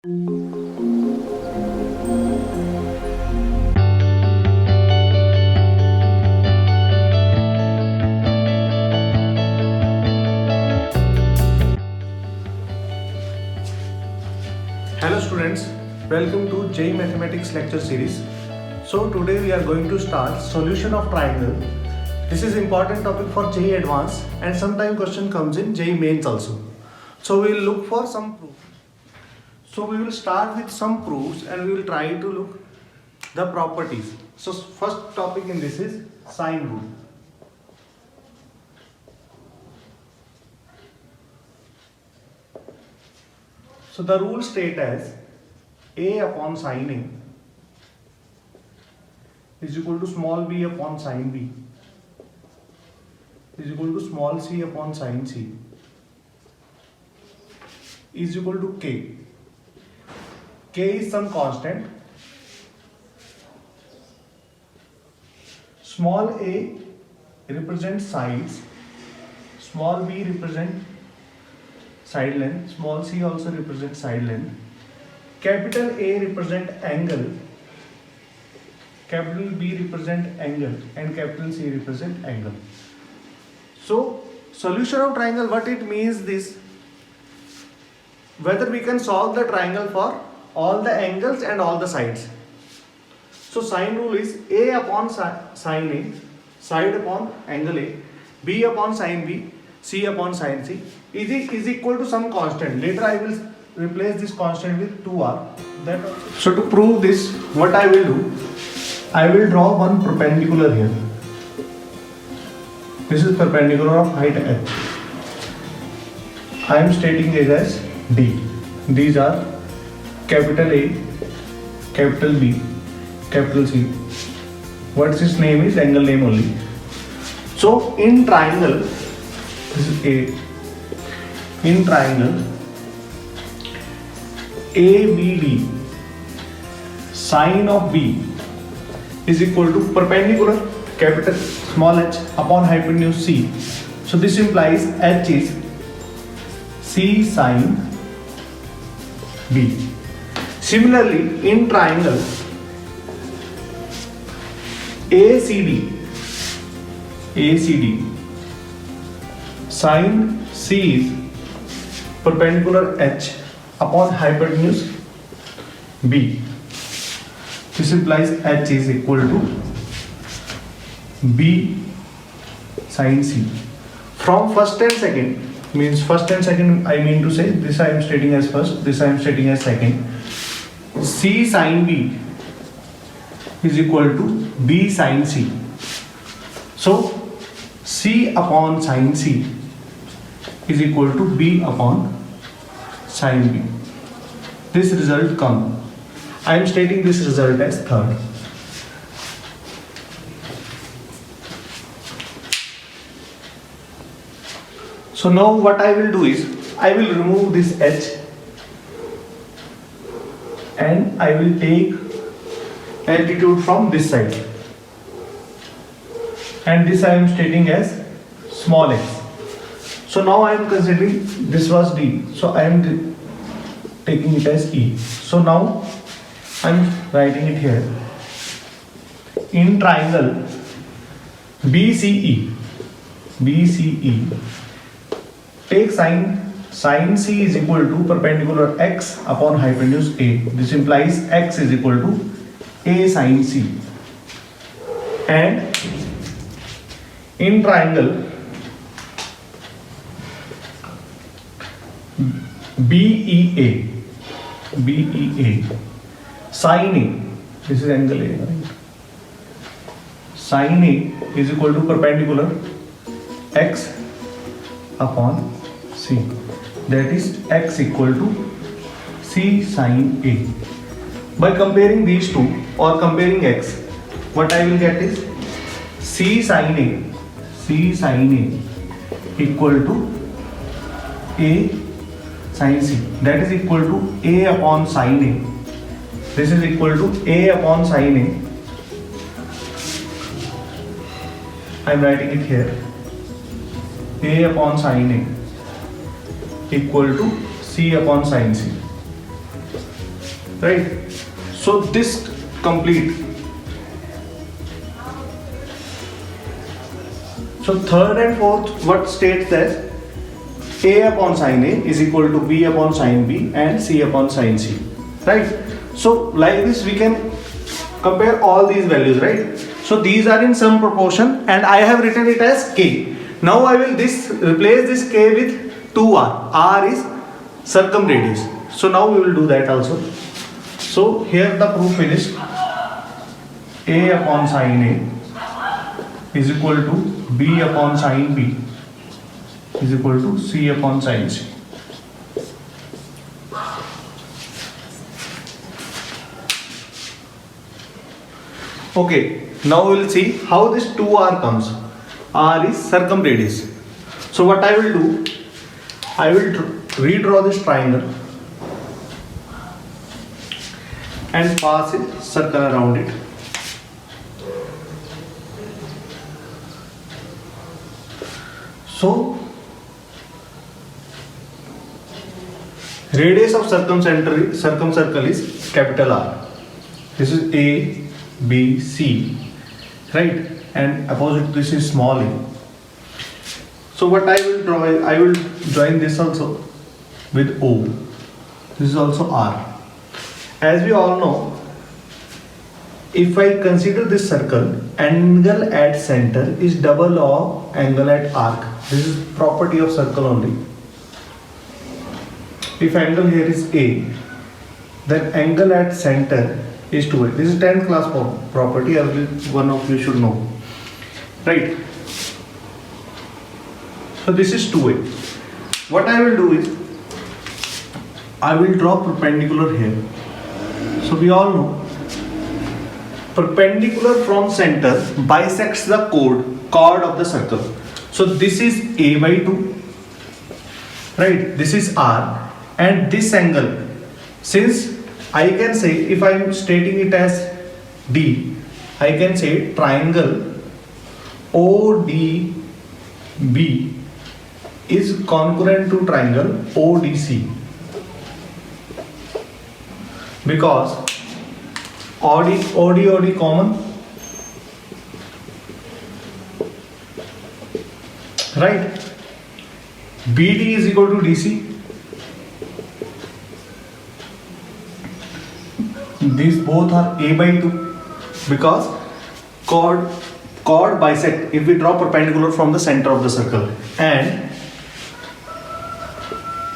Hello students, welcome to JEE Mathematics lecture series. So today we are going to start solution of triangle. This is important topic for JEE Advanced and sometime question comes in JEE Mains also. So we will look for some proof. So we will start with some proofs and we will try to look the properties. So first topic in this is sine rule. So the rule state as A upon sine A is equal to small b upon sine b is equal to small c upon sine c is equal to k. K is some constant. Small a represents sides, small b represents side length, small c also represents side length, capital A represent angle, capital B represent angle and capital C represent angle. So solution of triangle, what it means this, whether we can solve the triangle for all the angles and all the sides. So sine rule is A upon sine A, side upon angle A, B upon sine B, C upon sine C is equal to some constant. Later I will replace this constant with 2r. So to prove this, what I will do, I will draw one perpendicular here. This is perpendicular of height h. I am stating it as D. These are capital A, capital B, capital C. What's its name is angle name only. So in triangle, this is A. In triangle ABD, sine of B is equal to perpendicular capital small h upon hypotenuse C. So this implies h is C sine B. Similarly, in triangle ACD, sine C is perpendicular h upon hypotenuse B. This implies h is equal to B sine C. From first and second, means first and second, I mean to say this I am stating as first, this I am stating as second. C sine B is equal to B sine C. So C upon sine C is equal to B upon sine B. This result comes. I am stating this result as third. So now what I will do is, I will remove this h and I will take altitude from this side. And this I am stating as small x. So now I am considering this was D. So I am taking it as E. So now I am writing it here. In triangle BCE, take sine C is equal to perpendicular x upon hypotenuse A. This implies x is equal to A sine C. And in triangle BEA, sine A, this is angle A, right? Sine A is equal to perpendicular x upon C. That is x equal to C sine A. By comparing these two or comparing x, what I will get is C sine A equal to A sine C. That is equal to A upon sine A. This is equal to A upon sine A. I am writing it here. A upon sine A equal to C upon sine C. right? So this complete. So third and fourth, what states that A upon sin A is equal to B upon sin B and C upon sin C, right? So like this we can compare all these values, right? So these are in some proportion and I have written it as K. Now I will replace this K with 2R. R is circumradius. So now we will do that also. So here the proof is A upon sin A is equal to B upon sin B is equal to C upon sin C. Okay, now we will see how this 2R comes. R is circumradius. So what I will do, I will redraw this triangle and pass a circle around it. So radius of circumcircle is capital R. This is A, B, C, right? And opposite this is small a. So what I will draw, I will join this also with O. This is also R. As we all know, if I consider this circle, angle at center is double of angle at arc. This is property of circle only. If angle here is A, then angle at center is 2A. This is 10th class property, every one of you should know. Right? So this is 2A. What I will do is, I will draw perpendicular here. So we all know, perpendicular from center bisects the chord of the circle. So this is A by 2, right? This is R, and this angle, since I can say, if I am stating it as D, I can say triangle ODB is congruent to triangle ODC, because OD common, right? BD is equal to DC. These both are A by 2 because chord bisect if we draw perpendicular from the center of the circle, and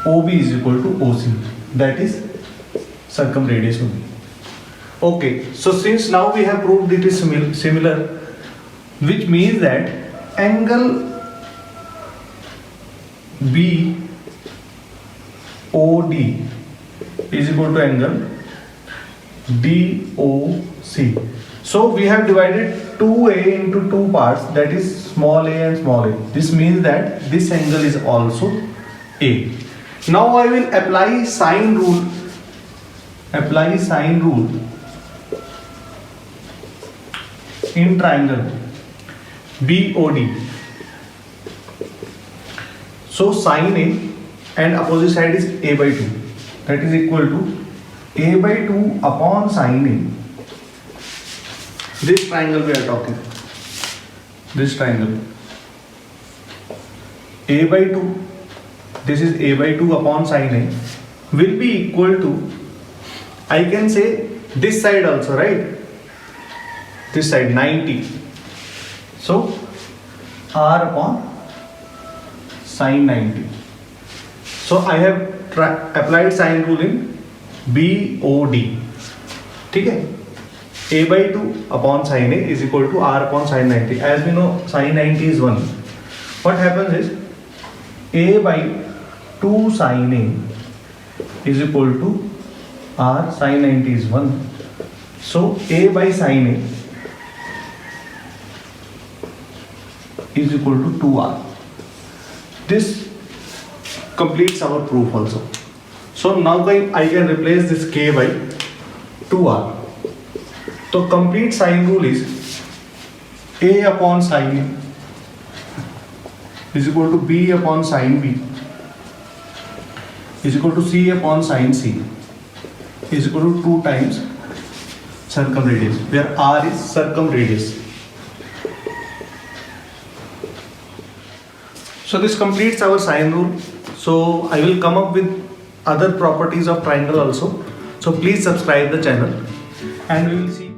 OB is equal to OC, that is circumradius only. Okay, so since now we have proved it is similar, which means that angle BOD is equal to angle DOC. So we have divided 2A into two parts, that is small a and small a. This means that this angle is also A. Now I will apply sine rule. In triangle BOD. So sine A and opposite side is A by 2. That is equal to A by 2 upon sine A. This triangle we are talking. This triangle. A by 2. This is A by 2 upon sine A will be equal to, I can say this side also, right? This side 90. So R upon sine 90. So I have applied sine rule in BOD. Okay? A by 2 upon sine A is equal to R upon sine 90. As we know, sine 90 is 1. What happens is A by 2 sine A is equal to R sine 90 is 1. So A by sine A is equal to 2R. This completes our proof also. So now I can replace this K by 2R. So complete sine rule is A upon sine A is equal to B upon sine B is equal to C upon sine C. is equal to 2 times circumradius, where r is circumradius. So this completes our sine rule. So I will come up with other properties of triangle also. So please subscribe the channel and we will see